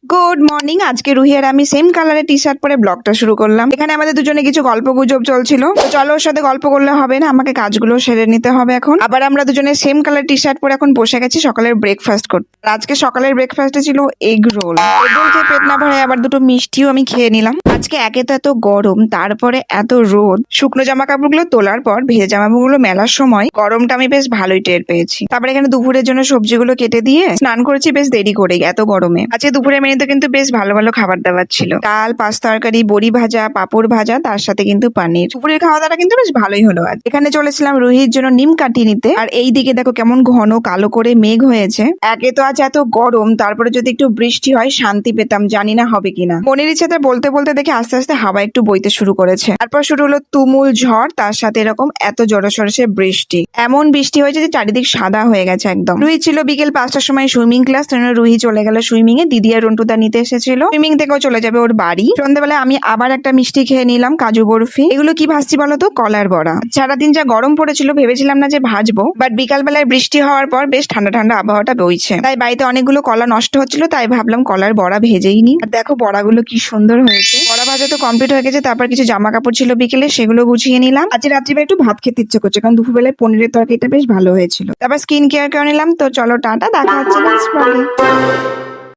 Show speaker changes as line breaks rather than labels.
Good morning. আজকে রুহি আর আমি same কালারের টি শার্ট পরে ব্লগটা শুরু করলাম। এখানে আমাদের দুজনে কিছু গল্প গুজব চলছিল, তো চলো ওর সাথে গল্প করলে হবে না, আমাকে কাজগুলো সেরে নিতে হবে এখন। আবার আমরা দুজনে সেম কালার টি শার্ট পরে এখন বসে গেছি সকালের ব্রেকফাস্ট করতে। আর আজকে সকালের ব্রেকফাস্টে ছিল এগ রোল। এগ রোল খেয়ে পেট না ভরে আবার দুটো মিষ্টিও আমি খেয়ে নিলাম। আজকে একে তো এত গরম, তারপরে এত রোদ। শুকনো জামা কাপড়গুলো তোলার পর ভেজা জামা কাপড়গুলো মেলার সময় গরমটা আমি বেশ ভালোই টের পেয়েছি। তারপরে এখানে দুপুরের জন্য সবজিগুলো কেটে দিয়ে স্নান করেছি বেশ দেরি করে এত গরমে। আজকে দুপুরের মেনুতে কিন্তু বেশ ভালো ভালো খাবার দাবার ছিল, ডাল, পাঁচ তরকারি, বড়ি ভাজা, পাঁপড় ভাজা, তার সাথে কিন্তু পানির। দুপুরের খাওয়া দাওয়া কিন্তু বেশ ভালোই হলো। আজ এখানে চলেছিলাম রুহির জন্য নিম কাটি নিতে। আর এই দিকে দেখো কেমন ঘন কালো করে মেঘ হয়েছে। একে তো আজ এত গরম, তারপরে যদি একটু বৃষ্টি হয় শান্তি পেতাম, জানি না হবে কিনা। মনের ইচ্ছাতে বলতে বলতে দেখে আস্তে আস্তে হাওয়া একটু বইতে শুরু করেছে। তারপর শুরু হলো তুমুল ঝড়, তার সাথে এরকম এত জোরসোরে বৃষ্টি। এমন বৃষ্টি হয়েছে যে চারিদিক সাদা হয়ে গেছে একদম। রুহি ছিল বিকেল 5টার সময় সুইমিং ক্লাস, রুহি চলে গেল সুইমিং এ। দিদি আর রন্টুদা নিতে এসেছিল। সুইমিং থেকেও চলে যাবে ওর বাড়ি। সন্ধ্যাবেলায় আমি আবার একটা মিষ্টি খেয়ে নিলাম, কাজু বরফি। এগুলো কি ভাজছি বলতো? কলার বড়া। সারাদিন যা গরম পড়েছিল ভেবেছিলাম না যে ভাজবো, বাট বিকাল বেলায় বৃষ্টি হওয়ার পর বেশ ঠান্ডা ঠান্ডা আবহাওয়াটা বইছে। তাই বাড়িতে অনেকগুলো কলা নষ্ট হচ্ছিল, তাই ভাবলাম কলার বড়া ভেজেই নি। আর দেখো বড়াগুলো কি সুন্দর হয়েছে। বড়া ভাজা তো কমপ্লিট হয়ে গেছে। তারপর কিছু জামা কাপড় ছিল বিকেলে, সেগুলো গুছিয়ে নিলাম। আজ রাত্রিবেলা একটু ভাত খেতে ইচ্ছে করছে, কারণ দুপুরবেলায় পনিরের তরকারিটা বেশ ভালো হয়েছিল। তারপর স্কিন কেয়ার করে নিলাম। তো চলো টাটা, দেখা হচ্ছে নেক্সট ব্লগে।